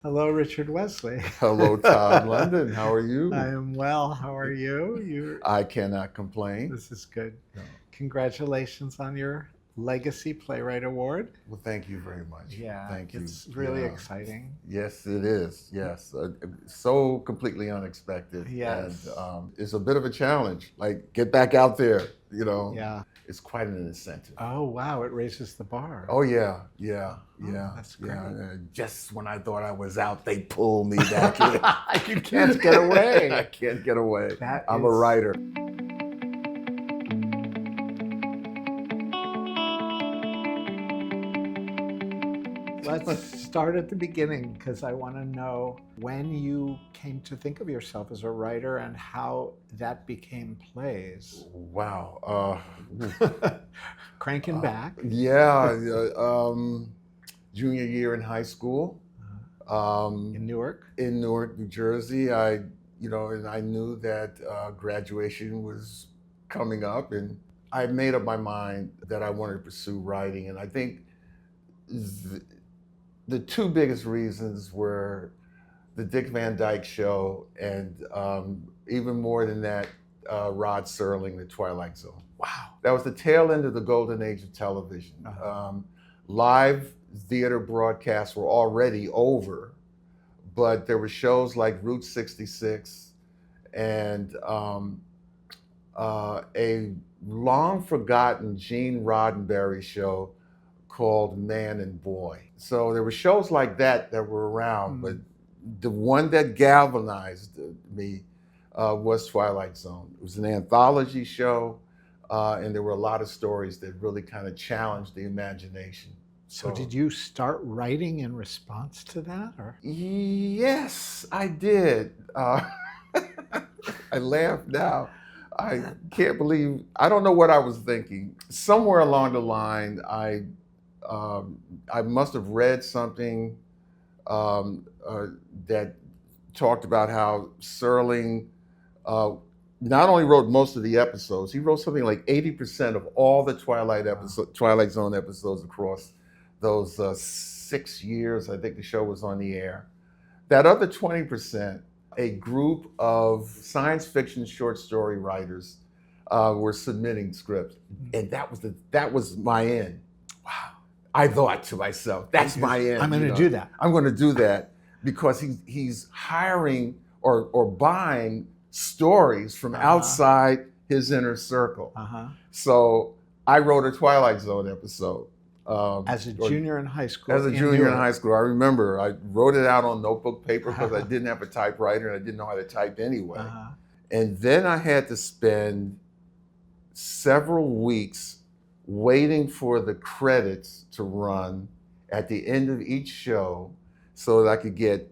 Hello, Richard Wesley. Hello, Todd London. How are you? I am well. How are you? I cannot complain. This is good. No. Congratulations on your Legacy Playwright Award. Well, thank you very much. Yeah, thank you. it's really exciting. Yes, it is. Yes, so completely unexpected. Yes. And it's a bit of a challenge. Like, get back out there. Yeah. It's quite an incentive. Oh wow, it raises the bar. Oh yeah. That's great. Yeah. Just when I thought I was out, they pulled me back in. You can't get away. I can't get away. I'm is... a writer. Let's start at the beginning, because I want to know when you came to think of yourself as a writer and how that became plays. Wow. Cranking back. Yeah. Junior year in high school. In Newark? In Newark, New Jersey. And I knew that graduation was coming up, and I made up my mind that I wanted to pursue writing. And I think the two biggest reasons were the Dick Van Dyke Show, and even more than that, Rod Serling, The Twilight Zone. Wow. That was the tail end of the golden age of television. Live theater broadcasts were already over, but there were shows like Route 66 and a long forgotten Gene Roddenberry show called Man and Boy. So there were shows like that were around, but the one that galvanized me was Twilight Zone. It was an anthology show, and there were a lot of stories that really kind of challenged the imagination. So did you start writing in response to that, or? Yes, I did. I laugh now. I can't believe, I don't know what I was thinking. Somewhere along the line, I must have read something that talked about how Serling not only wrote most of the episodes, he wrote something like 80% of all the Twilight Zone episodes across those 6 years I think the show was on the air. That other 20%, a group of science fiction short story writers were submitting scripts, and that was my end. Wow. I thought to myself, that's my end. I'm going to do that. I'm going to do that because he's hiring or buying stories from outside his inner circle. So I wrote a Twilight Zone episode. As a junior in high school? As a junior in high school. I remember I wrote it out on notebook paper because I didn't have a typewriter and I didn't know how to type anyway. And then I had to spend several weeks waiting for the credits to run at the end of each show so that I could get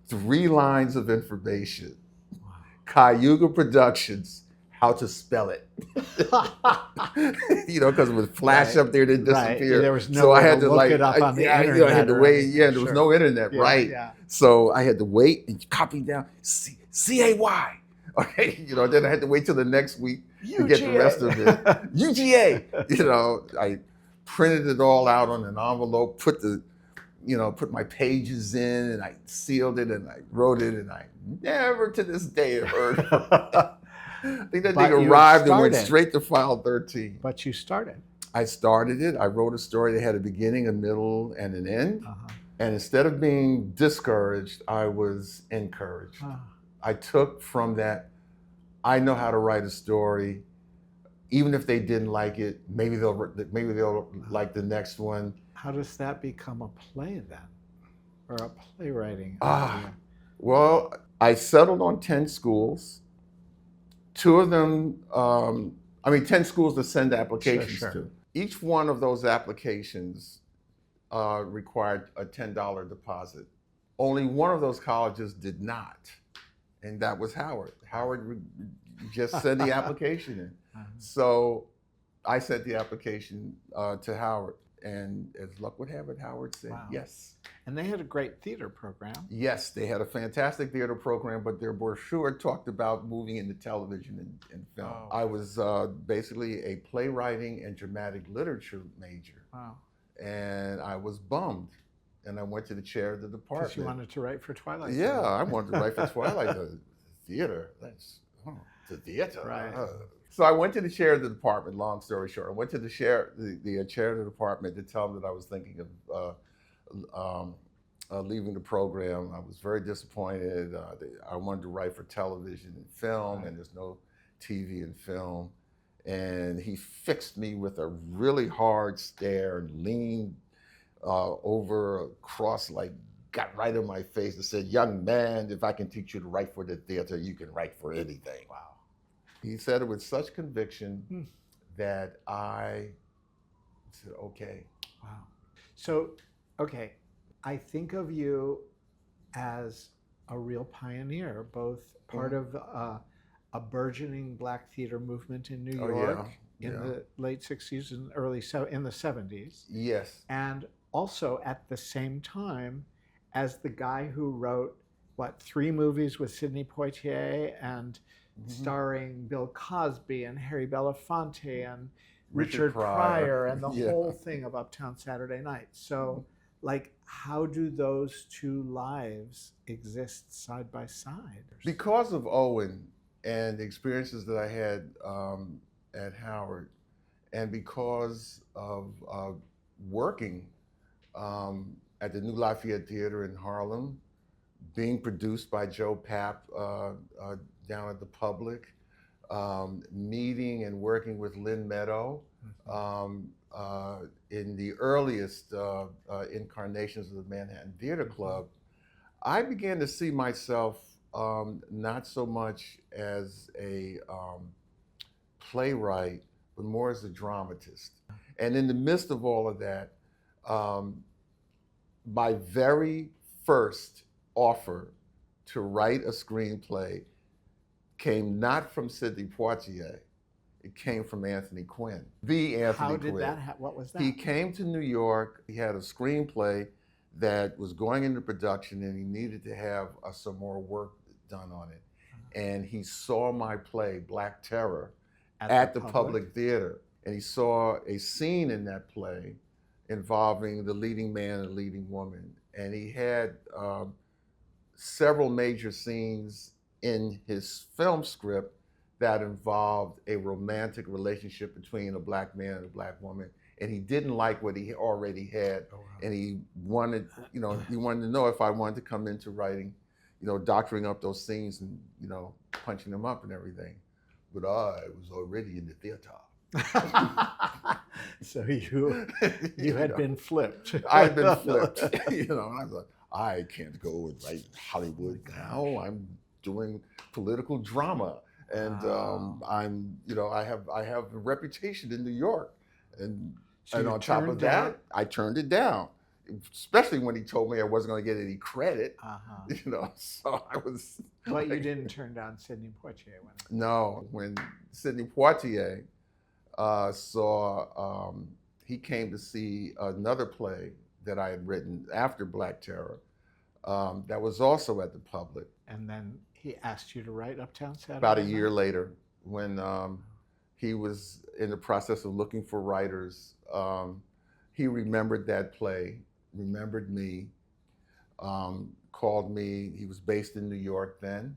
3 lines of information. Wow. Cayuga Productions, how to spell it. Because it would flash up there, then disappear. There was no way to look it up on the internet. I had to wait. There was no internet, right? Yeah. So I had to wait and copy down C-A-Y. Okay, then I had to wait till the next week to get the rest of it. UGA. I printed it all out on an envelope, put my pages in, and I sealed it, and I wrote it, and I never to this day have heard of it. I think that thing arrived and went straight to file 13. But you started. I started it. I wrote a story that had a beginning, a middle, and an end. And instead of being discouraged, I was encouraged. I took from that, I know how to write a story. Even if they didn't like it, maybe they'll like the next one. How does that become a play then, or a playwriting idea? Well, I settled on 10 schools. 2 of them, 10 schools to send applications to. Each one of those applications required a $10 deposit. Only one of those colleges did not, and that was Howard. Howard would just send the application in. So I sent the application to Howard, and as luck would have it, Howard said yes. And they had a great theater program. Yes, they had a fantastic theater program, but their brochure talked about moving into television and film. I was basically a playwriting and dramatic literature major. And I was bummed and I went to the chair of the department. Because you wanted to write for Twilight. Yeah, I wanted to write for Twilight. Theater, the theater. Right. So I went to the chair of the department, long story short. I went to the chair of the department to tell him that I was thinking of leaving the program. I was very disappointed. I wanted to write for television and film, and there's no TV and film. And he fixed me with a really hard stare and leaned over across, like, got right in my face and said, "Young man, if I can teach you to write for the theater, you can write for anything." Wow. He said it with such conviction that I said, okay. Wow. So, okay, I think of you as a real pioneer, both part of a burgeoning Black theater movement in New York in the late 60s and in the 70s. Yes. And also at the same time as the guy who wrote, 3 movies with Sidney Poitier and starring Bill Cosby and Harry Belafonte and Richard Pryor and the whole thing of Uptown Saturday Night. So, like, how do those two lives exist side by side? Because of Owen and the experiences that I had at Howard, and because of working at the New Lafayette Theater in Harlem, being produced by Joe Papp down at the Public, meeting and working with Lynn Meadow in the earliest incarnations of the Manhattan Theater Club, I began to see myself not so much as a playwright, but more as a dramatist. And in the midst of all of that, my very first offer to write a screenplay came not from Sidney Poitier, it came from Anthony Quinn, the Anthony Quinn. How did that what was that? He came to New York, he had a screenplay that was going into production and he needed to have some more work done on it. And he saw my play, Black Terror, at the Public Theater. And he saw a scene in that play involving the leading man and leading woman. And he had several major scenes in his film script that involved a romantic relationship between a Black man and a Black woman. And he didn't like what he already had. Oh, wow. And he wanted, he wanted to know if I wanted to come into writing, doctoring up those scenes and, punching them up and everything. But I was already in the theater. So you had been flipped. I had been flipped. And I was like, I can't go and write in Hollywood now. I'm doing political drama, and I'm, I have a reputation in New York, and on top of that, I turned it down. Especially when he told me I wasn't going to get any credit, so I was. But you didn't turn down Sidney Poitier when. No, when Sidney Poitier saw, he came to see another play that I had written after Black Terror, that was also at the Public. And then he asked you to write Uptown Saturday About a year later, when he was in the process of looking for writers, he remembered that play, remembered me, called me. He was based in New York then.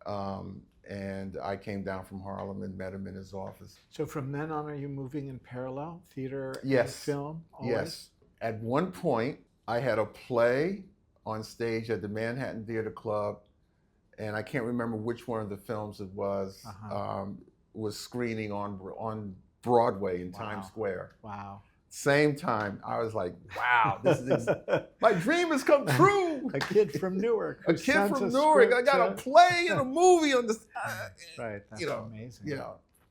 And I came down from Harlem and met him in his office. So from then on, are you moving in parallel, theater and film? Always? Yes. At one point, I had a play on stage at the Manhattan Theater Club, and I can't remember which one of the films it was screening on Broadway in Times Square. Wow. Same time, I was like, wow, this is my dream has come true. A kid from Newark. A kid from Newark. I got a play and a movie on this. Right, that's amazing.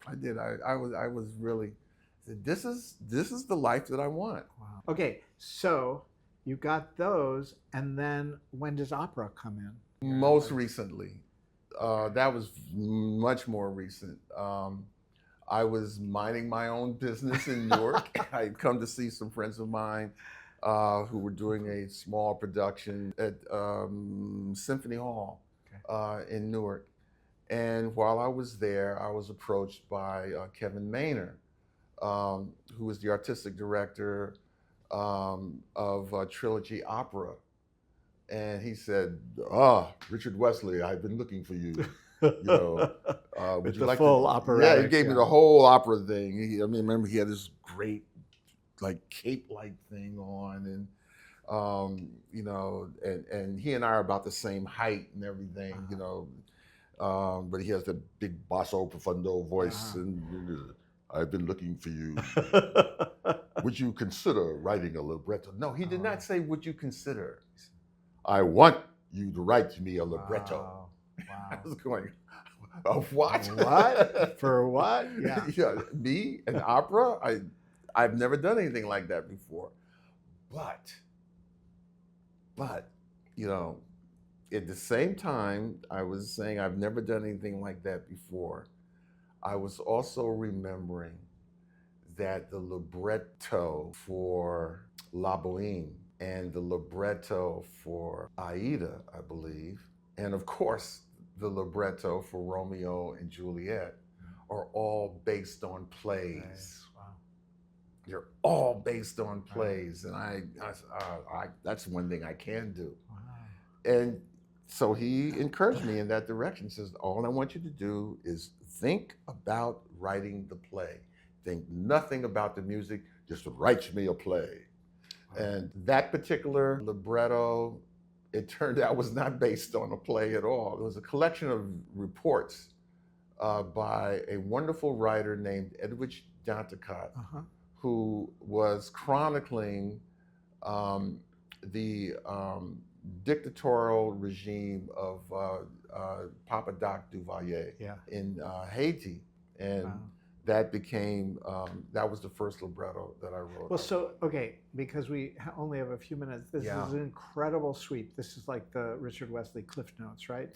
I did. I was really, this is the life that I want. Wow. Okay, so you got those, and then when does opera come in? Most recently. That was much more recent. I was minding my own business in Newark. I'd come to see some friends of mine who were doing a small production at Symphony Hall in Newark. And while I was there, I was approached by Kevin Maynor, who was the artistic director of a trilogy opera. And he said, Richard Wesley, I've been looking for you. You know, would you like full to? operatic, Yeah, he gave me the whole opera thing. Remember he had this great, like, cape-like thing on, and you know, and he and I are about the same height and everything, you know, but he has the big basso profundo voice, and I've been looking for you. Would you consider writing a libretto? No, he did not say, would you consider? He said, I want you to write me a libretto. Wow. I was going, what? What? For what? Yeah. Yeah, me, an opera? I've never done anything like that before. But, you know, at the same time, I was saying I've never done anything like that before. I was also remembering that the libretto for La Boheme and the libretto for Aida, I believe, and of course, the libretto for Romeo and Juliet are all based on plays. Nice. Wow. They're all based on plays, and I that's one thing I can do. Wow. And so he encouraged me in that direction. He says, all I want you to do is think about writing the play. Think nothing about the music, just write me a play. Wow. And that particular libretto, it turned out, was not based on a play at all. It was a collection of reports by a wonderful writer named Edwidge Danticott, who was chronicling the dictatorial regime of Papa Doc Duvalier in Haiti. And that became, that was the first libretto that I wrote. Well, so, okay, because we only have a few minutes, this is an incredible sweep. This is like the Richard Wesley Cliff Notes, right?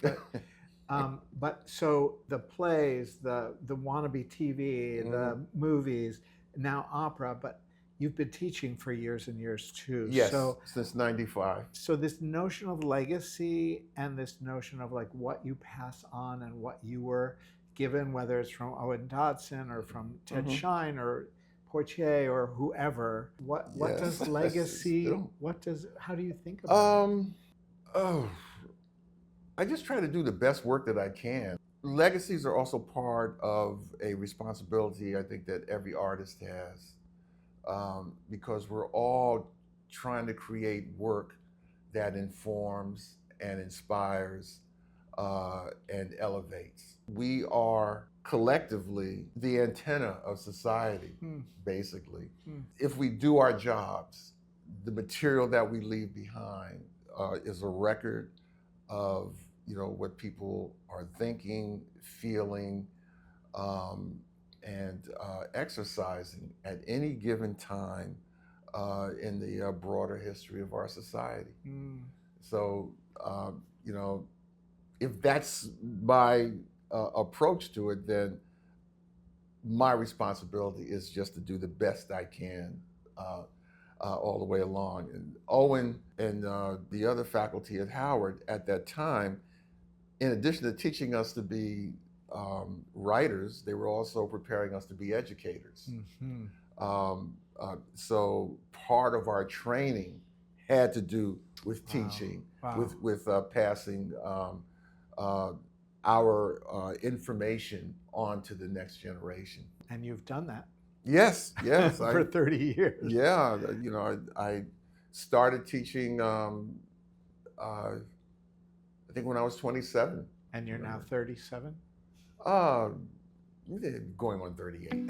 But so the plays, the wannabe TV, the movies, now opera, but you've been teaching for years and years too. Yes, so, since '95. So this notion of legacy and this notion of like what you pass on and what you were given, whether it's from Owen Dodson or from Ted Shine or Poitier or whoever, what does legacy, how do you think about it? I just try to do the best work that I can. Legacies are also part of a responsibility I think that every artist has, because we're all trying to create work that informs and inspires and elevates. We are collectively the antenna of society, basically. If we do our jobs, the material that we leave behind is a record of, you know, what people are thinking, feeling, and exercising at any given time in the broader history of our society. So, you know, if that's my approach to it, then my responsibility is just to do the best I can all the way along. And Owen and the other faculty at Howard at that time, in addition to teaching us to be writers, they were also preparing us to be educators. So part of our training had to do with teaching, with passing our information on to the next generation. And you've done that. Yes. For 30 years. Yeah, you know, I started teaching, I think when I was 27. And you're now 37? Going on 38.